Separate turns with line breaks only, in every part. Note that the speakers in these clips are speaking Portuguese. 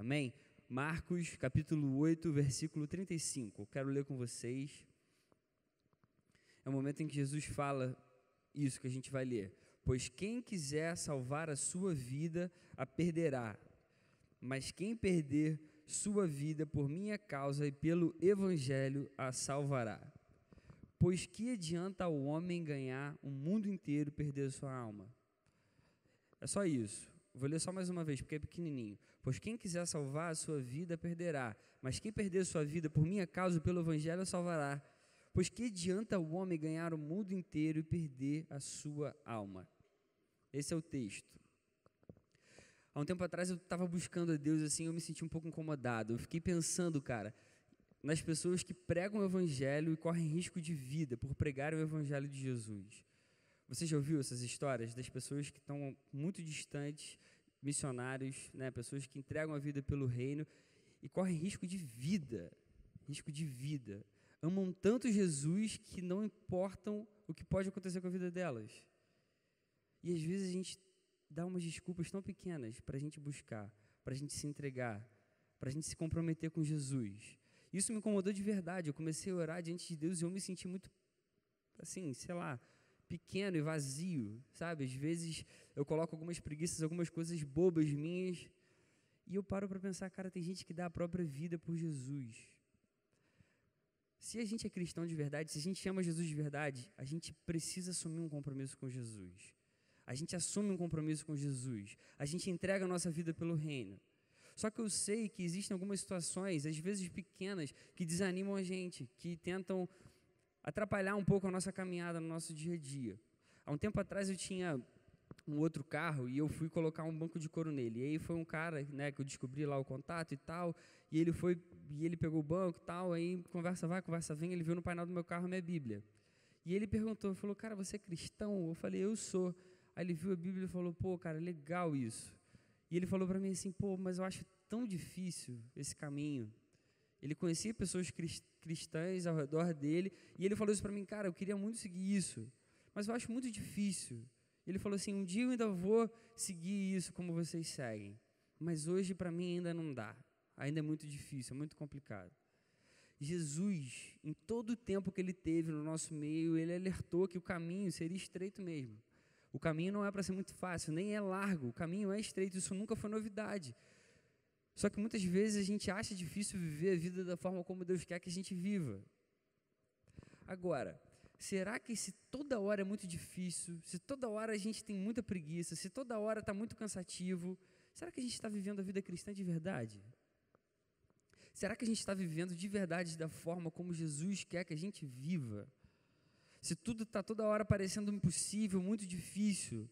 Amém? Marcos, capítulo 8, versículo 35. Quero ler com vocês. É o momento em que Jesus fala isso que a gente vai ler. Pois quem quiser salvar a sua vida, a perderá. Mas quem perder sua vida por minha causa e pelo evangelho, a salvará. Pois que adianta o homem ganhar o mundo inteiro e perder a sua alma? É só isso. Vou ler só mais uma vez, porque é pequenininho. Pois quem quiser salvar a sua vida, perderá. Mas quem perder sua vida por minha causa e pelo evangelho, a salvará. Pois que adianta o homem ganhar o mundo inteiro e perder a sua alma? Esse é o texto. Há um tempo atrás eu estava buscando a Deus assim, eu me senti um pouco incomodado. Eu fiquei pensando, cara, nas pessoas que pregam o evangelho e correm risco de vida por pregar o evangelho de Jesus. Você já ouviu essas histórias das pessoas que estão muito distantes, missionários, né, pessoas que entregam a vida pelo reino e correm risco de vida, amam tanto Jesus que não importam o que pode acontecer com a vida delas. E às vezes a gente dá umas desculpas tão pequenas para a gente buscar, para a gente se entregar, para a gente se comprometer com Jesus. Isso me incomodou de verdade. Eu comecei a orar diante de Deus e eu me senti muito, assim, sei lá, pequeno e vazio, sabe? Às vezes eu coloco algumas preguiças, algumas coisas bobas minhas e eu paro para pensar, cara, tem gente que dá a própria vida por Jesus. Se a gente é cristão de verdade, se a gente ama Jesus de verdade, a gente precisa assumir um compromisso com Jesus. A gente assume um compromisso com Jesus. A gente entrega a nossa vida pelo reino. Só que eu sei que existem algumas situações, às vezes pequenas, que desanimam a gente, que tentam atrapalhar um pouco a nossa caminhada no nosso dia a dia. Há um tempo atrás eu tinha um outro carro e eu fui colocar um banco de couro nele. E aí foi um cara, né, que eu descobri lá o contato e tal, e ele pegou o banco e tal, aí conversa vai, conversa vem, ele viu no painel do meu carro a minha Bíblia. E ele perguntou, falou, cara, você é cristão? Eu falei, eu sou. Aí ele viu a Bíblia e falou, pô, cara, legal isso. E ele falou para mim assim, pô, mas eu acho tão difícil esse caminho. Ele conhecia pessoas cristãs ao redor dele, e ele falou isso para mim, cara, eu queria muito seguir isso, mas eu acho muito difícil. Ele falou assim, um dia eu ainda vou seguir isso como vocês seguem, mas hoje para mim ainda não dá, ainda é muito difícil, é muito complicado. Jesus, em todo o tempo que ele teve no nosso meio, ele alertou que o caminho seria estreito mesmo. O caminho não é para ser muito fácil, nem é largo, o caminho é estreito, isso nunca foi novidade. Só que muitas vezes a gente acha difícil viver a vida da forma como Deus quer que a gente viva. Agora, será que se toda hora é muito difícil, se toda hora a gente tem muita preguiça, se toda hora está muito cansativo, será que a gente está vivendo a vida cristã de verdade? Será que a gente está vivendo de verdade da forma como Jesus quer que a gente viva? Se tudo está toda hora parecendo impossível, muito difícil,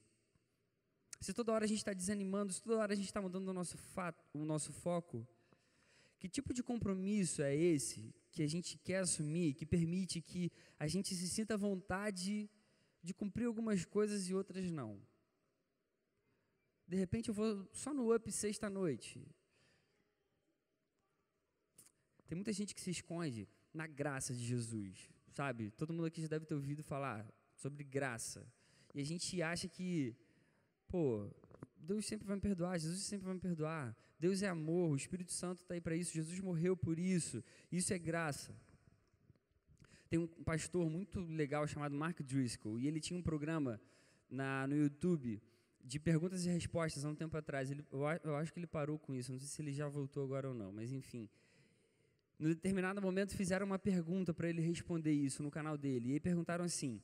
se toda hora a gente está desanimando, se toda hora a gente está mudando o nosso foco, que tipo de compromisso é esse que a gente quer assumir, que permite que a gente se sinta à vontade de cumprir algumas coisas e outras não? De repente eu vou só no up sexta-noite. Tem muita gente que se esconde na graça de Jesus, sabe? Todo mundo aqui já deve ter ouvido falar sobre graça. E a gente acha que, pô, Deus sempre vai me perdoar, Jesus sempre vai me perdoar. Deus é amor, o Espírito Santo está aí para isso, Jesus morreu por isso é graça. Tem um pastor muito legal chamado Mark Driscoll, e ele tinha um programa no YouTube de perguntas e respostas há um tempo atrás. Eu acho que ele parou com isso, não sei se ele já voltou agora ou não, mas enfim. No determinado momento fizeram uma pergunta para ele responder isso no canal dele, e aí perguntaram assim,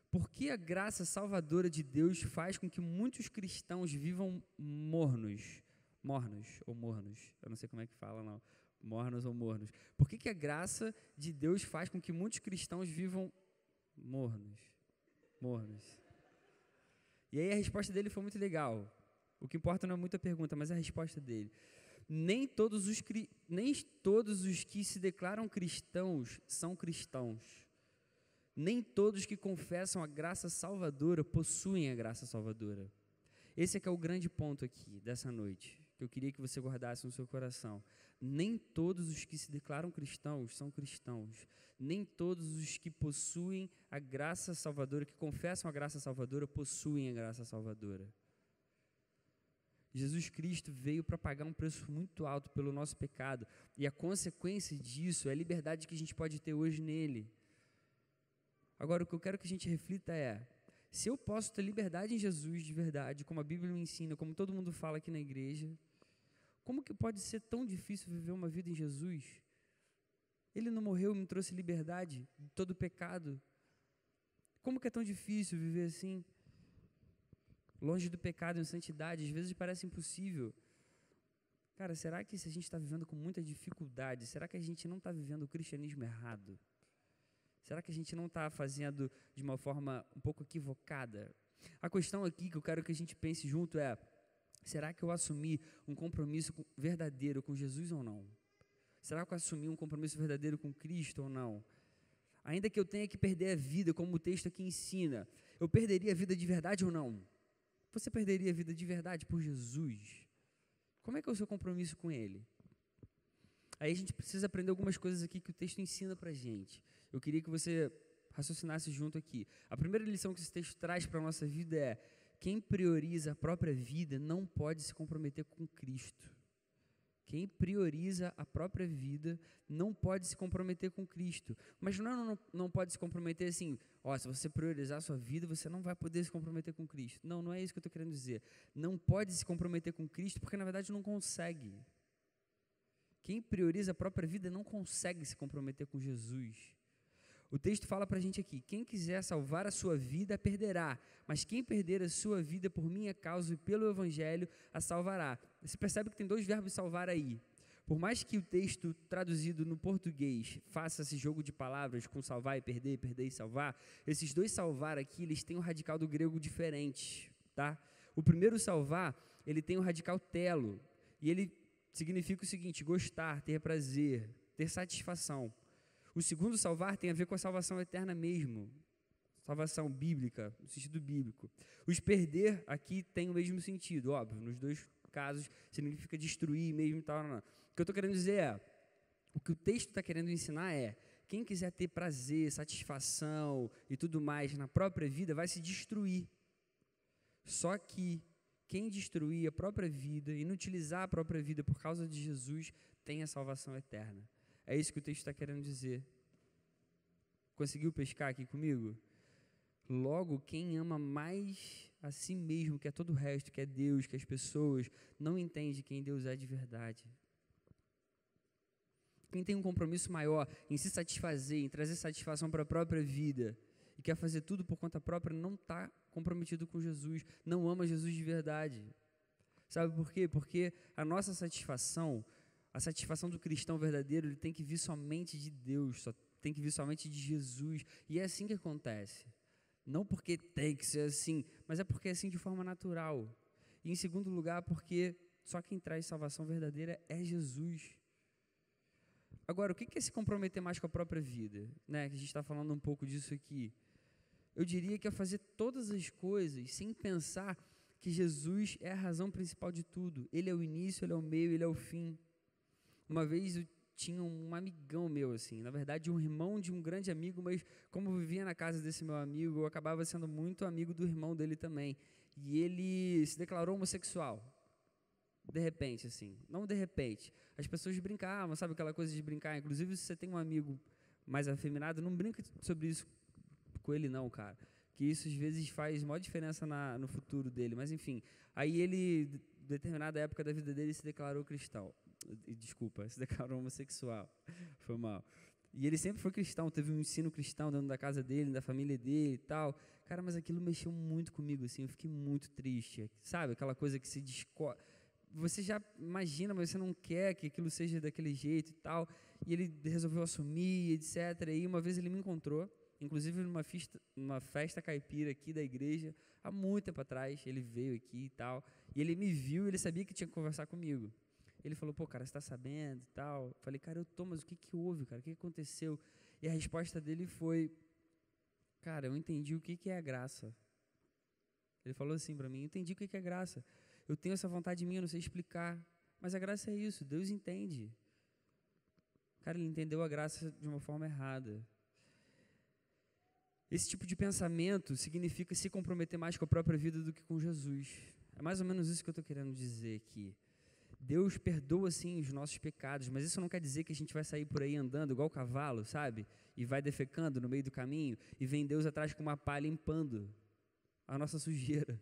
por que a graça salvadora de Deus faz com que muitos cristãos vivam mornos, eu não sei como é que fala não, mornos ou mornos, por que a graça de Deus faz com que muitos cristãos vivam mornos? E aí a resposta dele foi muito legal, o que importa não é muito a pergunta, mas a resposta dele. Nem todos os que se declaram cristãos são cristãos. Nem todos que confessam a graça salvadora possuem a graça salvadora. Esse é que é o grande ponto aqui, dessa noite, que eu queria que você guardasse no seu coração. Nem todos os que se declaram cristãos são cristãos. Nem todos os que possuem a graça salvadora, que confessam a graça salvadora, possuem a graça salvadora. Jesus Cristo veio para pagar um preço muito alto pelo nosso pecado, e a consequência disso é a liberdade que a gente pode ter hoje nele. Agora, o que eu quero que a gente reflita é, se eu posso ter liberdade em Jesus de verdade, como a Bíblia me ensina, como todo mundo fala aqui na igreja, como que pode ser tão difícil viver uma vida em Jesus? Ele não morreu e me trouxe liberdade de todo pecado. Como que é tão difícil viver assim? Longe do pecado, em santidade, às vezes parece impossível. Cara, será que se a gente está vivendo com muita dificuldade, será que a gente não está vivendo o cristianismo errado? Será que a gente não está fazendo de uma forma um pouco equivocada? A questão aqui que eu quero que a gente pense junto é, será que eu assumi um compromisso verdadeiro com Jesus ou não? Será que eu assumi um compromisso verdadeiro com Cristo ou não? Ainda que eu tenha que perder a vida, como o texto aqui ensina, eu perderia a vida de verdade ou não? Você perderia a vida de verdade por Jesus? Como é que é o seu compromisso com Ele? Aí a gente precisa aprender algumas coisas aqui que o texto ensina pra gente. Eu queria que você raciocinasse junto aqui. A primeira lição que esse texto traz para a nossa vida é: quem prioriza a própria vida não pode se comprometer com Cristo. Quem prioriza a própria vida não pode se comprometer com Cristo. Mas não pode se comprometer assim, se você priorizar a sua vida, você não vai poder se comprometer com Cristo. Não é isso que eu estou querendo dizer. Não pode se comprometer com Cristo porque, na verdade, não consegue. Quem prioriza a própria vida não consegue se comprometer com Jesus. O texto fala para a gente aqui, quem quiser salvar a sua vida, a perderá, mas quem perder a sua vida por minha causa e pelo Evangelho, a salvará. Você percebe que tem dois verbos salvar aí. Por mais que o texto traduzido no português faça esse jogo de palavras com salvar e perder e salvar, esses dois salvar aqui, eles têm um radical do grego diferente, tá? O primeiro salvar, ele tem o radical telo, e ele significa o seguinte, gostar, ter prazer, ter satisfação. O segundo salvar tem a ver com a salvação eterna mesmo, salvação bíblica, no sentido bíblico. Os perder aqui tem o mesmo sentido, óbvio, nos dois casos significa destruir mesmo e tal. Não. O que eu estou querendo dizer é, o que o texto está querendo ensinar é, quem quiser ter prazer, satisfação e tudo mais na própria vida vai se destruir. Só que quem destruir a própria vida, inutilizar a própria vida por causa de Jesus, tem a salvação eterna. É isso que o texto está querendo dizer. Conseguiu pescar aqui comigo? Logo, quem ama mais a si mesmo, que é todo o resto, que é Deus, que é as pessoas, não entende quem Deus é de verdade. Quem tem um compromisso maior em se satisfazer, em trazer satisfação para a própria vida, e quer fazer tudo por conta própria, não está comprometido com Jesus, não ama Jesus de verdade. Sabe por quê? Porque a nossa satisfação, a satisfação do cristão verdadeiro, ele tem que vir somente de Deus, tem que vir somente de Jesus, e é assim que acontece. Não porque tem que ser assim, mas é porque é assim de forma natural. E em segundo lugar, porque só quem traz salvação verdadeira é Jesus. Agora, o que é se comprometer mais com a própria vida? Né? Que a gente está falando um pouco disso aqui. Eu diria que é fazer todas as coisas sem pensar que Jesus é a razão principal de tudo. Ele é o início, ele é o meio, ele é o fim. Uma vez eu tinha um amigão meu, assim, na verdade um irmão de um grande amigo, mas como eu vivia na casa desse meu amigo, eu acabava sendo muito amigo do irmão dele também. E ele se declarou homossexual. De repente, assim, não de repente. As pessoas brincavam, sabe aquela coisa de brincar? Inclusive, se você tem um amigo mais afeminado, não brinca sobre isso com ele não, cara. Que isso às vezes faz maior diferença no futuro dele. Mas enfim, aí ele, em determinada época da vida dele, se declarou cristão. Desculpa, se declarou homossexual. Foi mal. E ele sempre foi cristão, teve um ensino cristão dentro da casa dele, da família dele e tal. Cara, mas aquilo mexeu muito comigo, assim, eu fiquei muito triste. Sabe, aquela coisa que se descobre. Você já imagina, mas você não quer que aquilo seja daquele jeito e tal. E ele resolveu assumir, etc. E uma vez ele me encontrou, inclusive numa festa caipira aqui da igreja, há muito tempo atrás. Ele veio aqui e tal. E ele me viu e ele sabia que tinha que conversar comigo. Ele falou, pô, cara, você está sabendo e tal? Eu falei, cara, eu tô, mas o que houve, cara? O que aconteceu? E a resposta dele foi, cara, eu entendi o que é a graça. Ele falou assim para mim, eu entendi o que é graça. Eu tenho essa vontade minha, não sei explicar, mas a graça é isso, Deus entende. Cara, ele entendeu a graça de uma forma errada. Esse tipo de pensamento significa se comprometer mais com a própria vida do que com Jesus. É mais ou menos isso que eu estou querendo dizer aqui. Deus perdoa, sim, os nossos pecados, mas isso não quer dizer que a gente vai sair por aí andando igual cavalo, sabe? E vai defecando no meio do caminho, e vem Deus atrás com uma pá limpando a nossa sujeira.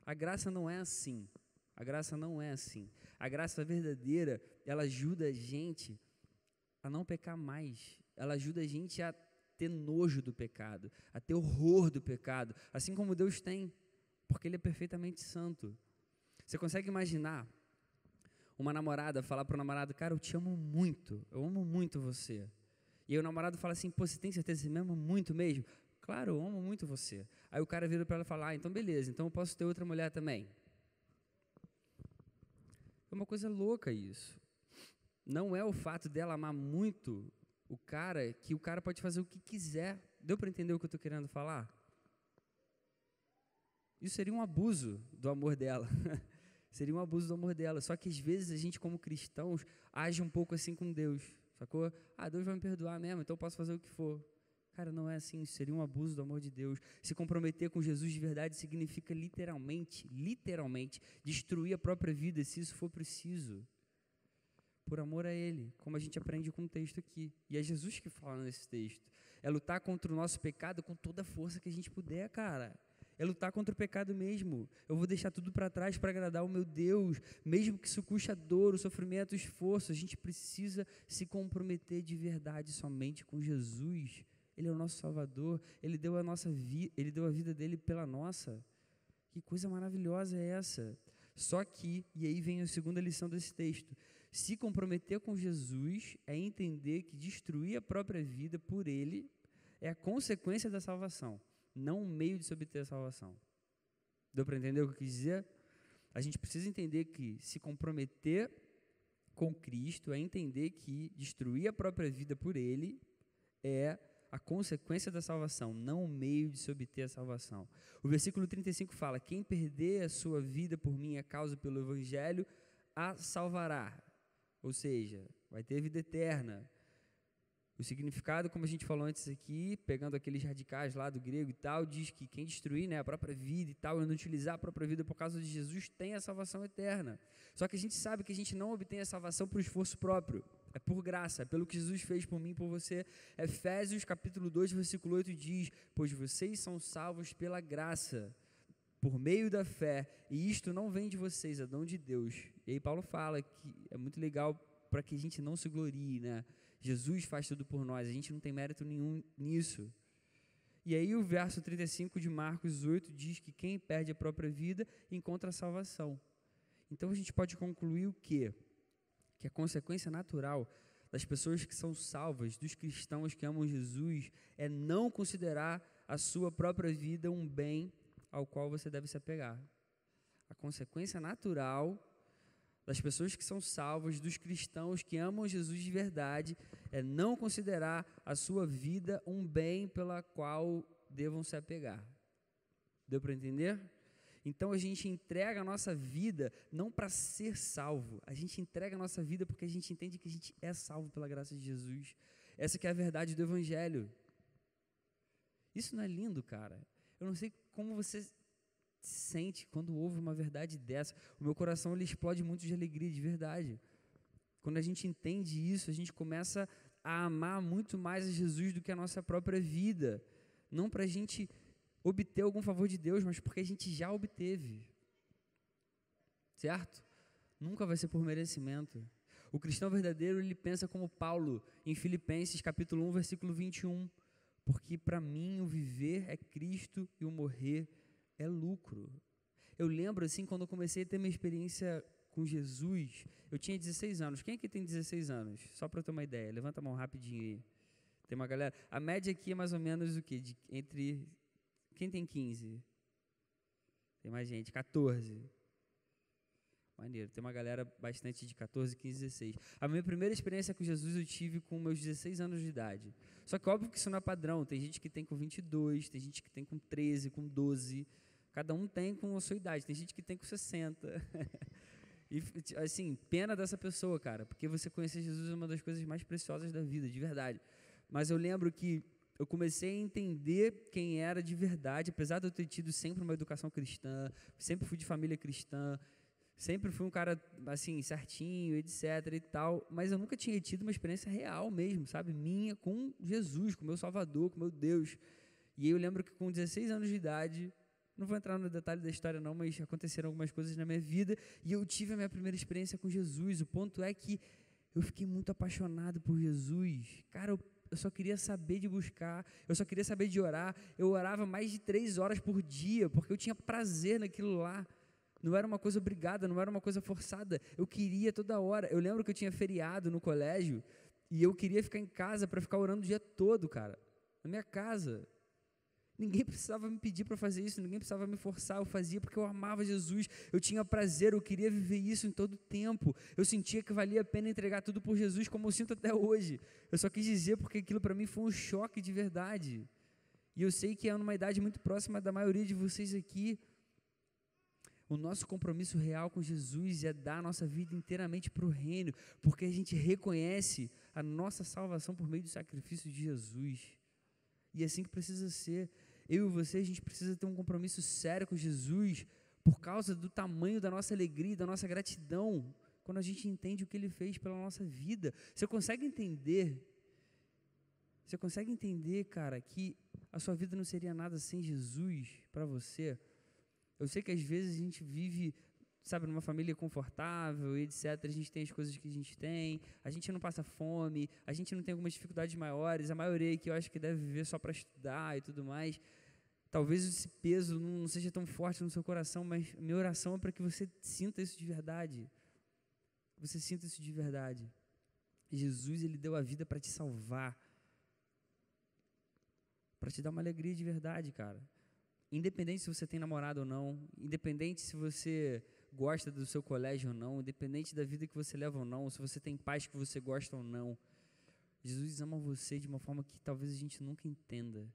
A graça não é assim. A graça não é assim. A graça verdadeira, ela ajuda a gente a não pecar mais. Ela ajuda a gente a ter nojo do pecado, a ter horror do pecado, assim como Deus tem, porque Ele é perfeitamente santo. Você consegue imaginar uma namorada falar para o namorado: cara, eu te amo muito, eu amo muito você. E aí o namorado fala assim: pô, você tem certeza que você me ama muito mesmo? Claro, eu amo muito você. Aí o cara vira para ela e fala: ah, então beleza, então eu posso ter outra mulher também. É uma coisa louca isso. Não é o fato dela amar muito o cara, que o cara pode fazer o que quiser. Deu para entender o que eu estou querendo falar? Isso seria um abuso do amor dela. Seria um abuso do amor dela. Só que às vezes a gente, como cristãos, age um pouco assim com Deus. Sacou? Ah, Deus vai me perdoar mesmo, então eu posso fazer o que for. Cara, não é assim. Isso seria um abuso do amor de Deus. Se comprometer com Jesus de verdade significa literalmente, destruir a própria vida, se isso for preciso. Por amor a Ele, como a gente aprende com o texto aqui. E é Jesus que fala nesse texto. É lutar contra o nosso pecado com toda a força que a gente puder, cara. É lutar contra o pecado mesmo. Eu vou deixar tudo para trás para agradar o meu Deus, mesmo que isso custe a dor, o sofrimento, o esforço. A gente precisa se comprometer de verdade somente com Jesus. Ele é o nosso Salvador. Ele deu a nossa vida, Ele deu a vida dele pela nossa. Que coisa maravilhosa é essa? Só que, e aí vem a segunda lição desse texto, se comprometer com Jesus é entender que destruir a própria vida por Ele é a consequência da salvação, não um meio de se obter a salvação. Deu para entender o que eu quis dizer? A gente precisa entender que se comprometer com Cristo é entender que destruir a própria vida por Ele é a consequência da salvação, não o meio de se obter a salvação. O versículo 35 fala: quem perder a sua vida por minha causa pelo Evangelho, a salvará. Ou seja, vai ter vida eterna. O significado, como a gente falou antes aqui, pegando aqueles radicais lá do grego e tal, diz que quem destruir, né, a própria vida e tal, e não utilizar a própria vida por causa de Jesus, tem a salvação eterna. Só que a gente sabe que a gente não obtém a salvação por esforço próprio. É por graça, é pelo que Jesus fez por mim e por você. Efésios capítulo 2, versículo 8 diz: pois vocês são salvos pela graça, por meio da fé, e isto não vem de vocês, é dom de Deus. E aí Paulo fala que é muito legal para que a gente não se glorie, né? Jesus faz tudo por nós, a gente não tem mérito nenhum nisso. E aí o verso 35 de Marcos 8 diz que quem perde a própria vida encontra a salvação. Então a gente pode concluir o quê? Que a consequência natural das pessoas que são salvas, dos cristãos que amam Jesus, é não considerar a sua própria vida um bem ao qual você deve se apegar. A consequência natural das pessoas que são salvas, dos cristãos que amam Jesus de verdade, é não considerar a sua vida um bem pela qual devam se apegar. Deu para entender? Então a gente entrega a nossa vida não para ser salvo, a gente entrega a nossa vida porque a gente entende que a gente é salvo pela graça de Jesus. Essa que é a verdade do Evangelho. Isso não é lindo, cara? Eu não sei como você se sente quando ouve uma verdade dessa. O meu coração ele explode muito de alegria, de verdade. Quando a gente entende isso, a gente começa a amar muito mais a Jesus do que a nossa própria vida. Não para a gente obter algum favor de Deus, mas porque a gente já obteve. Certo? Nunca vai ser por merecimento. O cristão verdadeiro, ele pensa como Paulo, em Filipenses capítulo 1, versículo 21. Porque para mim o viver é Cristo e o morrer é lucro. Eu lembro assim, quando eu comecei a ter minha experiência com Jesus, eu tinha 16 anos. Quem aqui tem 16 anos? Só para eu ter uma ideia, levanta a mão rapidinho aí. Tem uma galera, a média aqui é mais ou menos o quê? Entre, quem tem 15? Tem mais gente, 14. Maneiro, tem uma galera bastante de 14, 15, 16. A minha primeira experiência com Jesus eu tive com meus 16 anos de idade. Só que óbvio que isso não é padrão, tem gente que tem com 22, tem gente que tem com 13, com 12, cada um tem com a sua idade, tem gente que tem com 60. E assim, pena dessa pessoa, cara, porque você conhecer Jesus é uma das coisas mais preciosas da vida, de verdade. Mas eu lembro que eu comecei a entender quem era de verdade, apesar de eu ter tido sempre uma educação cristã, sempre fui de família cristã, sempre fui um cara, assim, certinho, etc e tal, mas eu nunca tinha tido uma experiência real mesmo, sabe, minha com Jesus, com meu Salvador, com meu Deus. E aí eu lembro que com 16 anos de idade, não vou entrar no detalhe da história não, mas aconteceram algumas coisas na minha vida, e eu tive a minha primeira experiência com Jesus. O ponto é que eu fiquei muito apaixonado por Jesus. Cara, eu só queria saber de buscar, eu só queria saber de orar. Eu orava mais de 3 horas por dia, porque eu tinha prazer naquilo lá. Não era uma coisa obrigada, não era uma coisa forçada. Eu queria toda hora. Eu lembro que eu tinha feriado no colégio, e eu queria ficar em casa para ficar orando o dia todo, cara. Na minha casa. Ninguém precisava me pedir para fazer isso, ninguém precisava me forçar, eu fazia porque eu amava Jesus, eu tinha prazer, eu queria viver isso em todo o tempo, eu sentia que valia a pena entregar tudo por Jesus, como eu sinto até hoje. Eu só quis dizer porque aquilo para mim foi um choque de verdade, e eu sei que é numa idade muito próxima da maioria de vocês aqui. O nosso compromisso real com Jesus é dar a nossa vida inteiramente para o reino, porque a gente reconhece a nossa salvação por meio do sacrifício de Jesus, e é assim que precisa ser. Eu e você, a gente precisa ter um compromisso sério com Jesus, por causa do tamanho da nossa alegria, da nossa gratidão, quando a gente entende o que Ele fez pela nossa vida. Você consegue entender, cara, que a sua vida não seria nada sem Jesus para você? Eu sei que às vezes a gente vive, sabe, numa família confortável, etc, a gente tem as coisas que a gente tem, a gente não passa fome, a gente não tem algumas dificuldades maiores, a maioria aqui eu acho que deve viver só para estudar e tudo mais. Talvez esse peso não seja tão forte no seu coração, mas minha oração é para que você sinta isso de verdade. Você sinta isso de verdade. Jesus, Ele deu a vida para te salvar, para te dar uma alegria de verdade, cara. Independente se você tem namorado ou não, independente se você gosta do seu colégio ou não, independente da vida que você leva ou não, se você tem pais que você gosta ou não, Jesus ama você de uma forma que talvez a gente nunca entenda,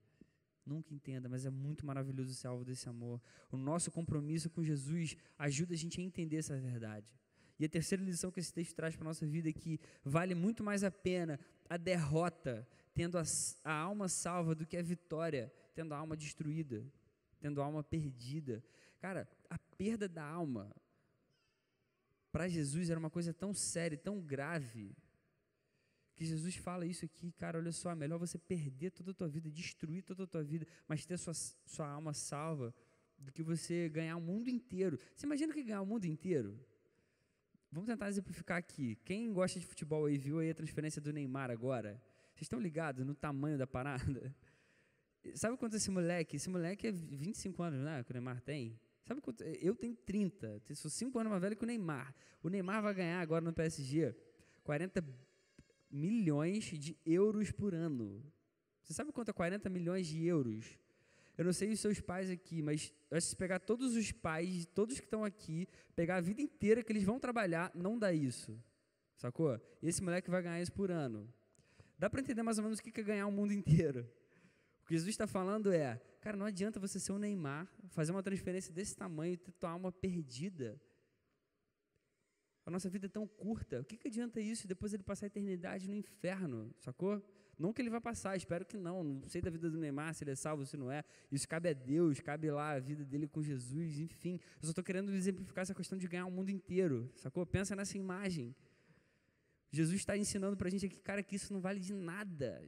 mas é muito maravilhoso ser alvo desse amor. O nosso compromisso com Jesus ajuda a gente a entender essa verdade. E a terceira lição que esse texto traz para a nossa vida é que vale muito mais a pena a derrota, tendo a alma salva, do que a vitória, tendo a alma destruída, tendo a alma perdida. Cara, a perda da alma para Jesus era uma coisa tão séria, tão grave, que Jesus fala isso aqui, cara, olha só, é melhor você perder toda a tua vida, destruir toda a tua vida, mas ter sua alma salva, do que você ganhar o mundo inteiro. Você imagina que ganhar o mundo inteiro? Vamos tentar exemplificar aqui. Quem gosta de futebol aí, viu aí a transferência do Neymar agora? Vocês estão ligados no tamanho da parada? Sabe quanto esse moleque? Esse moleque é 25 anos, né, que o Neymar tem? Sabe quanto? Eu tenho 30, sou 5 anos mais velho que o Neymar. O Neymar vai ganhar agora no PSG 40 milhões de euros por ano. Você sabe quanto é 40 milhões de euros? Eu não sei os seus pais aqui, mas se pegar todos os pais, todos que estão aqui, pegar a vida inteira que eles vão trabalhar, não dá isso, sacou? E esse moleque vai ganhar isso por ano. Dá para entender mais ou menos o que é ganhar o mundo inteiro. O que Jesus está falando é, cara, não adianta você ser o Neymar, fazer uma transferência desse tamanho e ter tua alma perdida. A nossa vida é tão curta, o que adianta isso depois ele passar a eternidade no inferno, sacou? Não que ele vai passar, espero que não sei da vida do Neymar, se ele é salvo, se não é, isso cabe a Deus, cabe lá a vida dele com Jesus, enfim, eu só estou querendo exemplificar essa questão de ganhar o mundo inteiro, sacou? Pensa nessa imagem. Jesus está ensinando para a gente aqui, cara, que isso não vale de nada,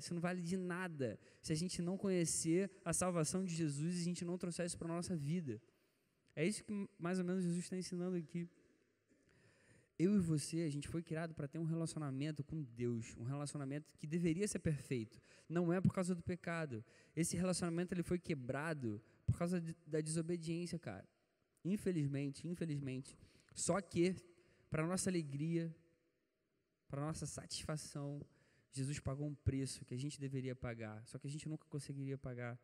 se a gente não conhecer a salvação de Jesus e a gente não trouxer isso para a nossa vida. É isso que mais ou menos Jesus está ensinando aqui. Eu e você, a gente foi criado para ter um relacionamento com Deus, um relacionamento que deveria ser perfeito, não é por causa do pecado. Esse relacionamento ele foi quebrado por causa da desobediência, cara. Infelizmente. Só que, para a nossa alegria, para a nossa satisfação, Jesus pagou um preço que a gente deveria pagar, só que a gente nunca conseguiria pagar.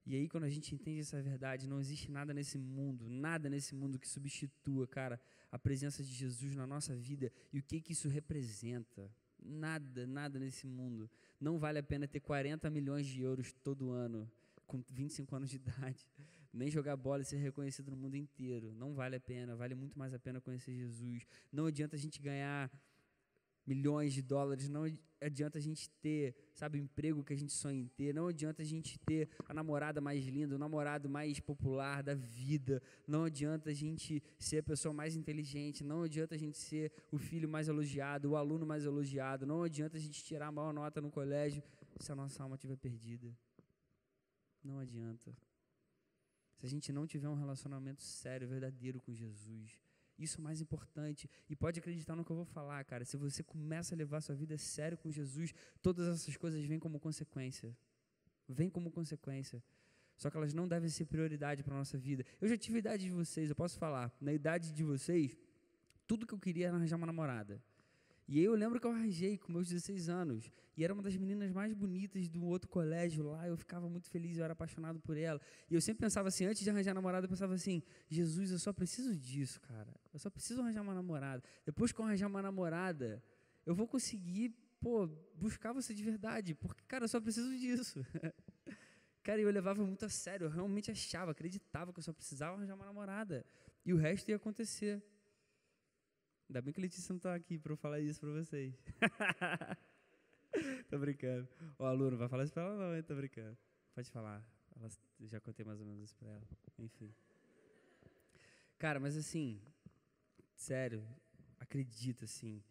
E aí, quando a gente entende essa verdade, não existe nada nesse mundo que substitua, cara, a presença de Jesus na nossa vida e o que isso representa. Nada nesse mundo. Não vale a pena ter 40 milhões de euros todo ano, com 25 anos de idade, nem jogar bola e ser reconhecido no mundo inteiro. Não vale a pena, vale muito mais a pena conhecer Jesus. Não adianta a gente ganhar milhões de dólares, não adianta a gente ter, sabe, o emprego que a gente sonha em ter, não adianta a gente ter a namorada mais linda, o namorado mais popular da vida, não adianta a gente ser a pessoa mais inteligente, não adianta a gente ser o filho mais elogiado, o aluno mais elogiado, não adianta a gente tirar a maior nota no colégio se a nossa alma estiver perdida. Não adianta. Se a gente não tiver um relacionamento sério, verdadeiro com Jesus, isso é o mais importante. E pode acreditar no que eu vou falar, cara. Se você começa a levar sua vida a sério com Jesus, todas essas coisas vêm como consequência. Vêm como consequência. Só que elas não devem ser prioridade para a nossa vida. Eu já tive a idade de vocês, eu posso falar. Na idade de vocês, tudo que eu queria era arranjar uma namorada. E aí eu lembro que eu arranjei com meus 16 anos. E era uma das meninas mais bonitas do outro colégio lá. Eu ficava muito feliz, eu era apaixonado por ela. E eu sempre pensava assim, antes de arranjar namorada, eu pensava assim, Jesus, eu só preciso disso, cara. Eu só preciso arranjar uma namorada. Depois que eu arranjar uma namorada, eu vou conseguir, buscar você de verdade. Porque, cara, eu só preciso disso. Cara, eu levava muito a sério. Eu realmente achava, acreditava que eu só precisava arranjar uma namorada. E o resto ia acontecer. Ainda bem que a Letícia não está aqui para eu falar isso para vocês. Tô brincando. O aluno não vai falar isso para ela não, hein? Tô brincando. Pode falar. Eu já contei mais ou menos isso para ela. Enfim. Cara, mas assim, sério, acredita assim.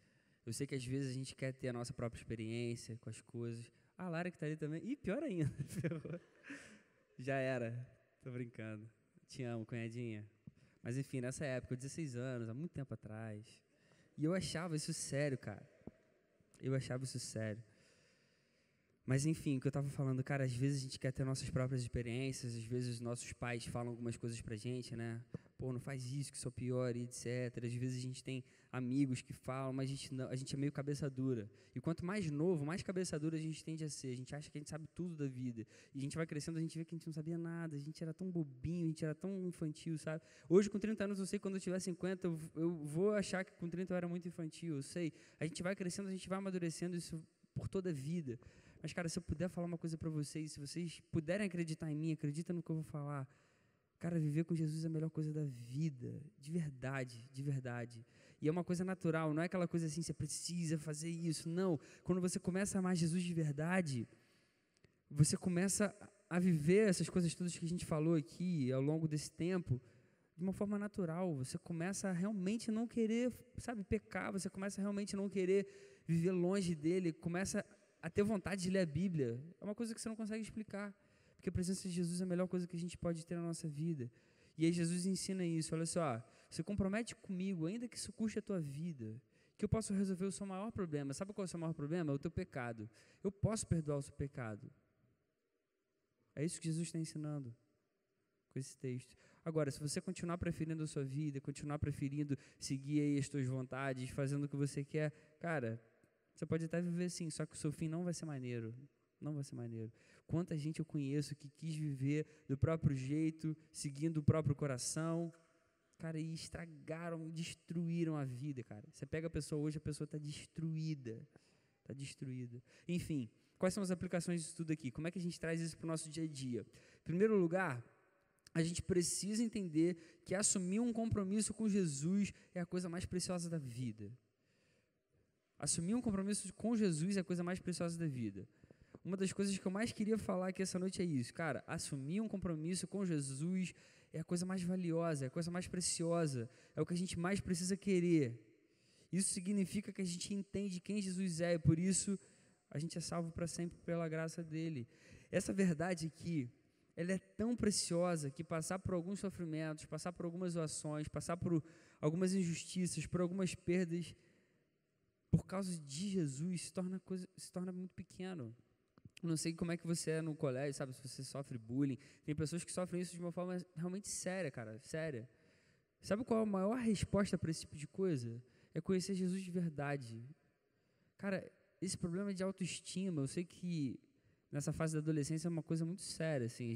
Eu sei que às vezes a gente quer ter a nossa própria experiência com as coisas. A Lara que tá ali também. Ih, pior ainda. Já era. Tô brincando. Te amo, cunhadinha. Mas enfim, nessa época, 16 anos, há muito tempo atrás. E eu achava isso sério, cara. Eu achava isso sério. Mas enfim, o que eu estava falando, cara, às vezes a gente quer ter nossas próprias experiências, às vezes os nossos pais falam algumas coisas pra gente, né? Pô, não faz isso, que isso é pior, e etc. Às vezes a gente tem amigos que falam, mas a gente é meio cabeça dura. E quanto mais novo, mais cabeça dura a gente tende a ser. A gente acha que a gente sabe tudo da vida. E a gente vai crescendo, a gente vê que a gente não sabia nada, a gente era tão bobinho, a gente era tão infantil, sabe? Hoje, com 30 anos, eu sei que quando eu tiver 50, eu vou achar que com 30 eu era muito infantil, eu sei. A gente vai crescendo, a gente vai amadurecendo isso por toda a vida. Mas, cara, se eu puder falar uma coisa para vocês, se vocês puderem acreditar em mim, acredita no que eu vou falar. Cara, viver com Jesus é a melhor coisa da vida, de verdade, de verdade. E é uma coisa natural, não é aquela coisa assim, você precisa fazer isso, não. Quando você começa a amar Jesus de verdade, você começa a viver essas coisas todas que a gente falou aqui ao longo desse tempo, de uma forma natural. Você começa a realmente não querer, sabe, pecar, você começa a realmente não querer viver longe dele, começa a ter vontade de ler a Bíblia. É uma coisa que você não consegue explicar. Porque a presença de Jesus é a melhor coisa que a gente pode ter na nossa vida. E aí Jesus ensina isso, olha só, você compromete comigo, ainda que isso custe a tua vida, que eu posso resolver o seu maior problema. Sabe qual é o seu maior problema? É o teu pecado. Eu posso perdoar o seu pecado. É isso que Jesus está ensinando com esse texto. Agora, se você continuar preferindo a sua vida, continuar preferindo seguir aí as tuas vontades, fazendo o que você quer, cara, você pode até viver assim, só que o seu fim não vai ser maneiro. Não vai ser maneiro. Quanta gente eu conheço que quis viver do próprio jeito, seguindo o próprio coração, cara, e estragaram, destruíram a vida, cara. Você pega a pessoa hoje, a pessoa está destruída. Está destruída. Enfim, quais são as aplicações disso tudo aqui? Como é que a gente traz isso para o nosso dia a dia? Em primeiro lugar, a gente precisa entender que assumir um compromisso com Jesus é a coisa mais preciosa da vida. Assumir um compromisso com Jesus é a coisa mais preciosa da vida. Uma das coisas que eu mais queria falar aqui essa noite é isso, cara, assumir um compromisso com Jesus é a coisa mais valiosa, é a coisa mais preciosa, é o que a gente mais precisa querer. Isso significa que a gente entende quem Jesus é e por isso a gente é salvo para sempre pela graça dele. Essa verdade aqui, ela é tão preciosa que passar por alguns sofrimentos, passar por algumas doações, passar por algumas injustiças, por algumas perdas, por causa de Jesus, se torna muito pequeno. Não sei como é que você é no colégio, sabe, se você sofre bullying. Tem pessoas que sofrem isso de uma forma realmente séria, cara, séria. Sabe qual é a maior resposta para esse tipo de coisa? É conhecer Jesus de verdade. Cara, esse problema de autoestima, eu sei que nessa fase da adolescência é uma coisa muito séria, assim,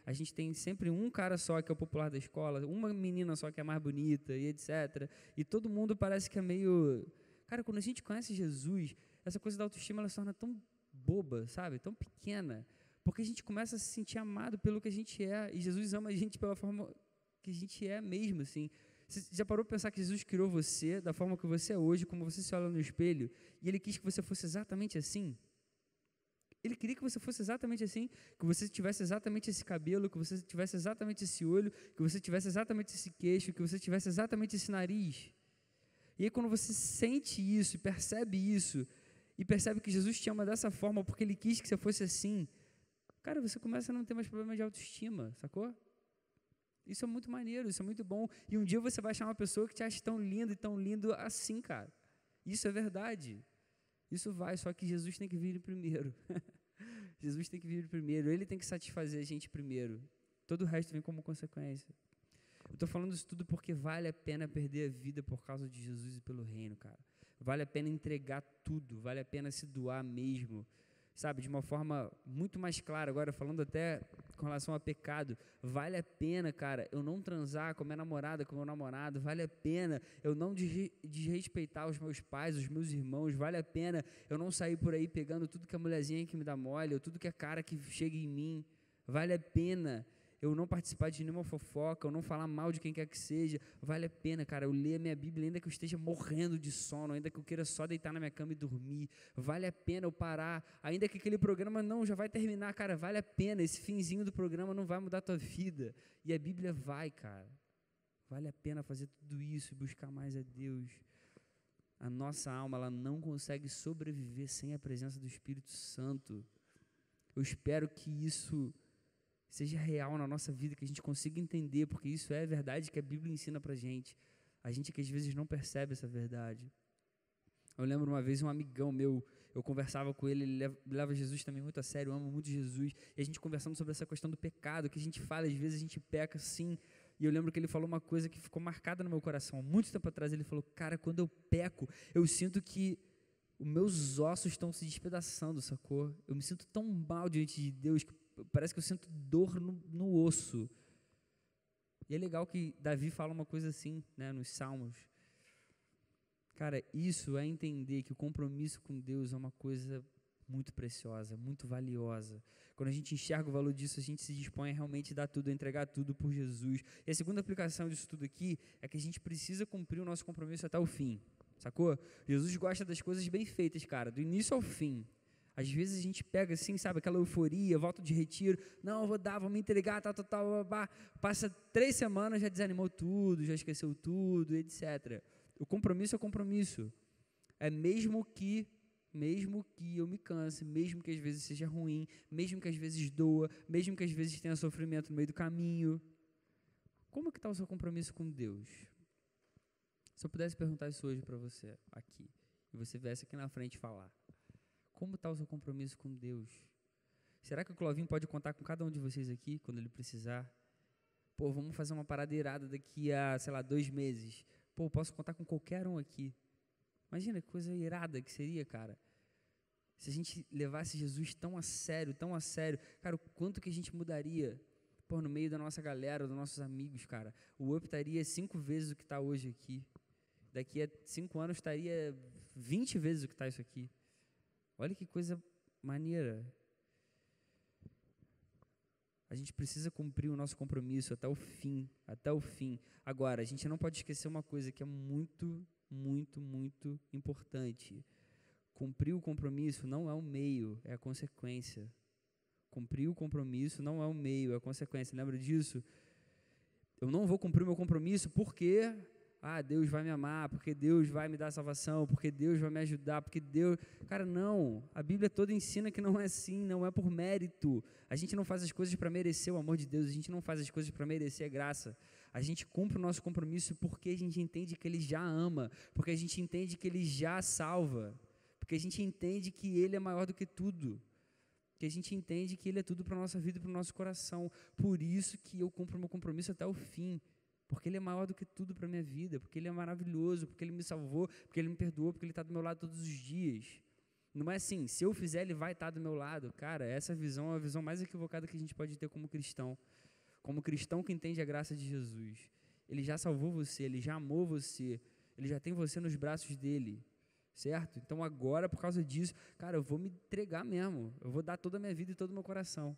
a gente tem sempre um cara só que é o popular da escola, uma menina só que é mais bonita e etc. E todo mundo parece que é meio... Cara, quando a gente conhece Jesus, essa coisa da autoestima, ela se torna tão boba, sabe? Tão pequena, porque a gente começa a se sentir amado pelo que a gente é, e Jesus ama a gente pela forma que a gente é mesmo, assim. Você já parou para pensar que Jesus criou você da forma que você é hoje, como você se olha no espelho, e Ele quis que você fosse exatamente assim? Ele queria que você fosse exatamente assim, que você tivesse exatamente esse cabelo, que você tivesse exatamente esse olho, que você tivesse exatamente esse queixo, que você tivesse exatamente esse nariz. E aí quando você sente isso e percebe que Jesus te ama dessa forma porque Ele quis que você fosse assim, cara, você começa a não ter mais problema de autoestima, sacou? Isso é muito maneiro, isso é muito bom. E um dia você vai achar uma pessoa que te acha tão lindo e tão lindo assim, cara. Isso é verdade. Isso vai, só que Jesus tem que vir primeiro. Jesus tem que vir primeiro, Ele tem que satisfazer a gente primeiro. Todo o resto vem como consequência. Eu estou falando isso tudo porque vale a pena perder a vida por causa de Jesus e pelo reino, cara. Vale a pena entregar tudo, vale a pena se doar mesmo, sabe, de uma forma muito mais clara, agora falando até com relação a pecado, vale a pena, cara, eu não transar com a minha namorada, com o meu namorado, vale a pena eu não desrespeitar os meus pais, os meus irmãos, vale a pena eu não sair por aí pegando tudo que a mulherzinha que me dá mole, ou tudo que a cara que chega em mim, vale a pena eu não participar de nenhuma fofoca, eu não falar mal de quem quer que seja, vale a pena, cara, eu ler a minha Bíblia, ainda que eu esteja morrendo de sono, ainda que eu queira só deitar na minha cama e dormir, vale a pena eu parar, ainda que aquele programa não, já vai terminar, cara, vale a pena, esse finzinho do programa não vai mudar a tua vida, e a Bíblia vai, cara, vale a pena fazer tudo isso e buscar mais a Deus. A nossa alma, ela não consegue sobreviver sem a presença do Espírito Santo. Eu espero que isso seja real na nossa vida, que a gente consiga entender, porque isso é a verdade que a Bíblia ensina pra gente. A gente que às vezes não percebe essa verdade. Eu lembro uma vez um amigão meu, eu conversava com ele, ele leva Jesus também muito a sério, eu amo muito Jesus, e a gente conversando sobre essa questão do pecado, que a gente fala, às vezes a gente peca sim, e eu lembro que ele falou uma coisa que ficou marcada no meu coração, há muito tempo atrás, ele falou, cara, quando eu peco, eu sinto que os meus ossos estão se despedaçando, sacou? Eu me sinto tão mal diante de Deus, que parece que eu sinto dor no osso. E é legal que Davi fala uma coisa assim, né, nos Salmos. Cara, isso é entender que o compromisso com Deus é uma coisa muito preciosa, muito valiosa. Quando a gente enxerga o valor disso, a gente se dispõe a realmente dar tudo, a entregar tudo por Jesus. E a segunda aplicação disso tudo aqui é que a gente precisa cumprir o nosso compromisso até o fim, sacou? Jesus gosta das coisas bem feitas, cara, do início ao fim. Às vezes a gente pega assim, sabe, aquela euforia, volta de retiro, não, eu vou dar, vou me entregar, tal, passa 3 semanas, já desanimou tudo, já esqueceu tudo, etc. O compromisso é compromisso. É mesmo que eu me canse, mesmo que às vezes seja ruim, mesmo que às vezes doa, mesmo que às vezes tenha sofrimento no meio do caminho. Como que está o seu compromisso com Deus? Se eu pudesse perguntar isso hoje para você aqui, e você viesse aqui na frente falar, como está o seu compromisso com Deus? Será que o Clovinho pode contar com cada um de vocês aqui, quando ele precisar? Pô, vamos fazer uma parada irada daqui a, 2 meses. Pô, posso contar com qualquer um aqui. Imagina que coisa irada que seria, cara. Se a gente levasse Jesus tão a sério, cara, o quanto que a gente mudaria, pô, no meio da nossa galera, dos nossos amigos, cara. O Up estaria 5 vezes o que está hoje aqui. Daqui a 5 anos estaria 20 vezes o que está isso aqui. Olha que coisa maneira. A gente precisa cumprir o nosso compromisso até o fim, até o fim. Agora, a gente não pode esquecer uma coisa que é muito, muito, muito importante. Cumprir o compromisso não é o meio, é a consequência. Cumprir o compromisso não é o meio, é a consequência. Lembra disso? Eu não vou cumprir o meu compromisso porque Deus vai me amar, porque Deus vai me dar salvação, porque Deus vai me ajudar, porque Deus... Cara, não. A Bíblia toda ensina que não é assim, não é por mérito. A gente não faz as coisas para merecer o amor de Deus, a gente não faz as coisas para merecer a graça. A gente cumpre o nosso compromisso porque a gente entende que Ele já ama, porque a gente entende que Ele já salva, porque a gente entende que Ele é maior do que tudo, que a gente entende que Ele é tudo para a nossa vida e para o nosso coração. Por isso que eu cumpro o meu compromisso até o fim. Porque Ele é maior do que tudo para a minha vida, porque Ele é maravilhoso, porque Ele me salvou, porque Ele me perdoou, porque Ele está do meu lado todos os dias. Não é assim, se eu fizer, Ele vai estar do meu lado. Cara, essa visão é a visão mais equivocada que a gente pode ter como cristão que entende a graça de Jesus. Ele já salvou você, Ele já amou você, Ele já tem você nos braços dEle, certo? Então agora, por causa disso, cara, eu vou me entregar mesmo, eu vou dar toda a minha vida e todo o meu coração.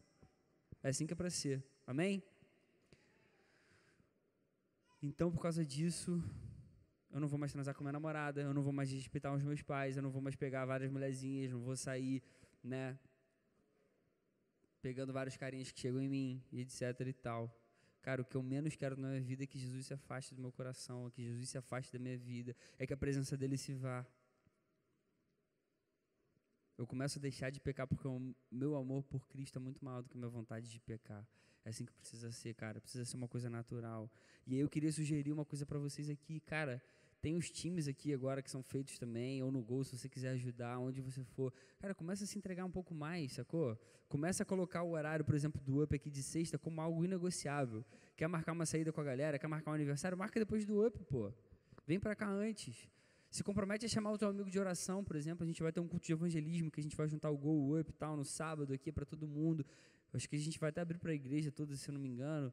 É assim que é para ser, amém? Então, por causa disso, eu não vou mais transar com minha namorada, eu não vou mais respeitar os meus pais, eu não vou mais pegar várias mulherzinhas, não vou sair, né, pegando vários carinhas que chegam em mim, e etc e tal. Cara, o que eu menos quero na minha vida é que Jesus se afaste do meu coração, é que Jesus se afaste da minha vida, é que a presença dele se vá. Eu começo a deixar de pecar porque o meu amor por Cristo é muito maior do que a minha vontade de pecar. É assim que precisa ser, cara. Precisa ser uma coisa natural. E aí eu queria sugerir uma coisa para vocês aqui. Cara, tem os times aqui agora que são feitos também, ou no Gol, se você quiser ajudar, onde você for. Cara, começa a se entregar um pouco mais, sacou? Começa a colocar o horário, por exemplo, do Up aqui de sexta como algo inegociável. Quer marcar uma saída com a galera, quer marcar um aniversário, marca depois do Up, pô. Vem para cá antes. Se compromete a chamar o teu amigo de oração, por exemplo. A gente vai ter um culto de evangelismo que a gente vai juntar o Go Up e tal no sábado aqui para todo mundo. Acho que a gente vai até abrir para a igreja toda, se eu não me engano.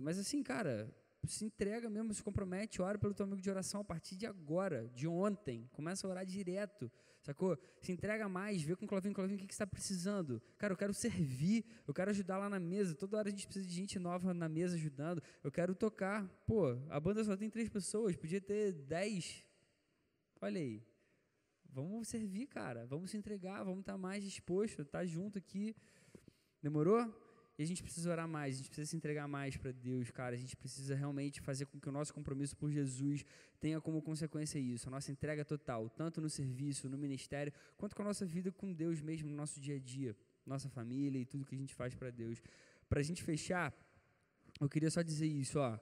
Mas assim, cara, se entrega mesmo, se compromete, ora pelo teu amigo de oração a partir de agora, de ontem. Começa a orar direto, sacou? Se entrega mais, vê com o Clavinho, o que você está precisando? Cara, eu quero servir, eu quero ajudar lá na mesa. Toda hora a gente precisa de gente nova na mesa ajudando. Eu quero tocar. Pô, a banda só tem 3 pessoas, podia ter 10. Olha aí, vamos servir, cara, vamos se entregar, vamos estar mais disposto, estar junto aqui, demorou? E a gente precisa orar mais, a gente precisa se entregar mais para Deus, cara, a gente precisa realmente fazer com que o nosso compromisso por Jesus tenha como consequência isso, a nossa entrega total, tanto no serviço, no ministério, quanto com a nossa vida com Deus mesmo, no nosso dia a dia, nossa família e tudo que a gente faz para Deus. Para a gente fechar, eu queria só dizer isso, ó.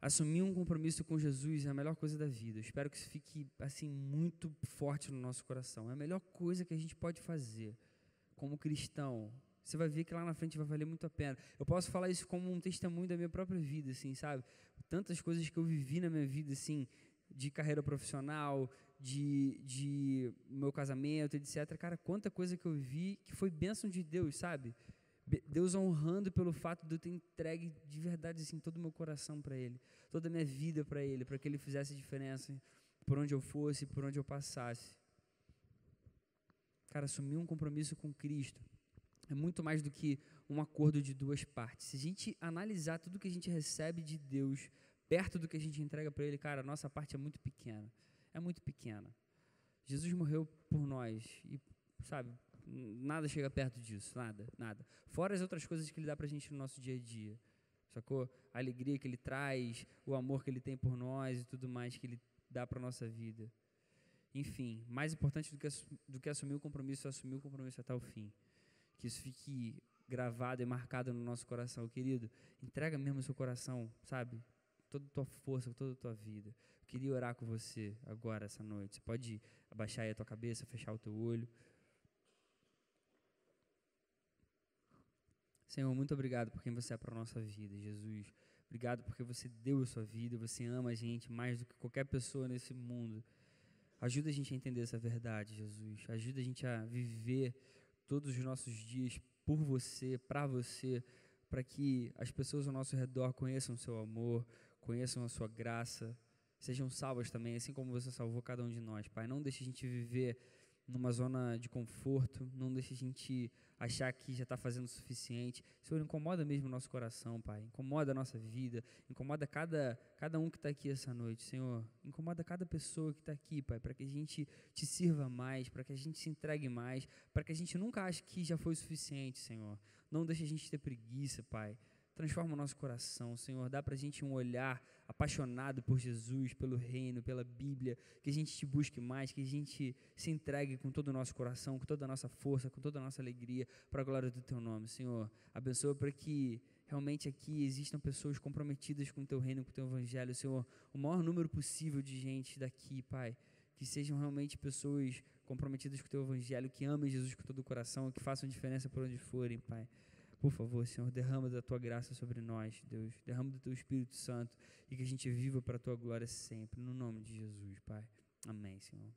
Assumir um compromisso com Jesus é a melhor coisa da vida. Eu espero que isso fique assim muito forte no nosso coração. É a melhor coisa que a gente pode fazer como cristão. Você vai ver que lá na frente vai valer muito a pena. Eu posso falar isso como um testemunho da minha própria vida, assim, sabe? Tantas coisas que eu vivi na minha vida, assim, de carreira profissional, de meu casamento, etc. Cara, quanta coisa que eu vivi que foi bênção de Deus, sabe? Deus honrando pelo fato de eu ter entregue de verdade assim, todo o meu coração para Ele, toda a minha vida para Ele, para que Ele fizesse diferença por onde eu fosse, por onde eu passasse. Cara, assumir um compromisso com Cristo é muito mais do que um acordo de 2 partes. Se a gente analisar tudo que a gente recebe de Deus, perto do que a gente entrega para Ele, cara, a nossa parte é muito pequena. É muito pequena. Jesus morreu por nós e, sabe, nada chega perto disso, nada. Fora as outras coisas que Ele dá pra gente no nosso dia a dia, sacou? A alegria que Ele traz, o amor que Ele tem por nós e tudo mais que Ele dá pra nossa vida. Enfim, mais importante do que assumir o compromisso é assumir o compromisso até o fim. Que isso fique gravado e marcado no nosso coração, querido. Entrega mesmo o seu coração, sabe? Toda a tua força, toda a tua vida. Eu queria orar com você agora, essa noite. Você pode abaixar aí a tua cabeça, fechar o teu olho. Senhor, muito obrigado por quem você é para a nossa vida, Jesus. Obrigado porque você deu a sua vida, você ama a gente mais do que qualquer pessoa nesse mundo. Ajuda a gente a entender essa verdade, Jesus. Ajuda a gente a viver todos os nossos dias por você, para que as pessoas ao nosso redor conheçam o seu amor, conheçam a sua graça, sejam salvas também, assim como você salvou cada um de nós, Pai. Não deixe a gente viver numa zona de conforto, não deixe a gente achar que já está fazendo o suficiente. Senhor, incomoda mesmo o nosso coração, Pai, incomoda a nossa vida, incomoda cada um que está aqui essa noite, Senhor, incomoda cada pessoa que está aqui, Pai, para que a gente te sirva mais, para que a gente se entregue mais, para que a gente nunca ache que já foi o suficiente, Senhor. Não deixe a gente ter preguiça, Pai. Transforma o nosso coração, Senhor, dá para a gente um olhar apaixonado por Jesus, pelo reino, pela Bíblia, que a gente te busque mais, que a gente se entregue com todo o nosso coração, com toda a nossa força, com toda a nossa alegria, para a glória do Teu nome, Senhor. Abençoa para que realmente aqui existam pessoas comprometidas com o Teu reino, com o Teu evangelho, Senhor, o maior número possível de gente daqui, Pai, que sejam realmente pessoas comprometidas com o Teu evangelho, que amem Jesus com todo o coração, que façam diferença por onde forem, Pai. Por favor, Senhor, derrama da Tua graça sobre nós, Deus. Derrama do Teu Espírito Santo e que a gente viva para a Tua glória sempre. No nome de Jesus, Pai. Amém, Senhor.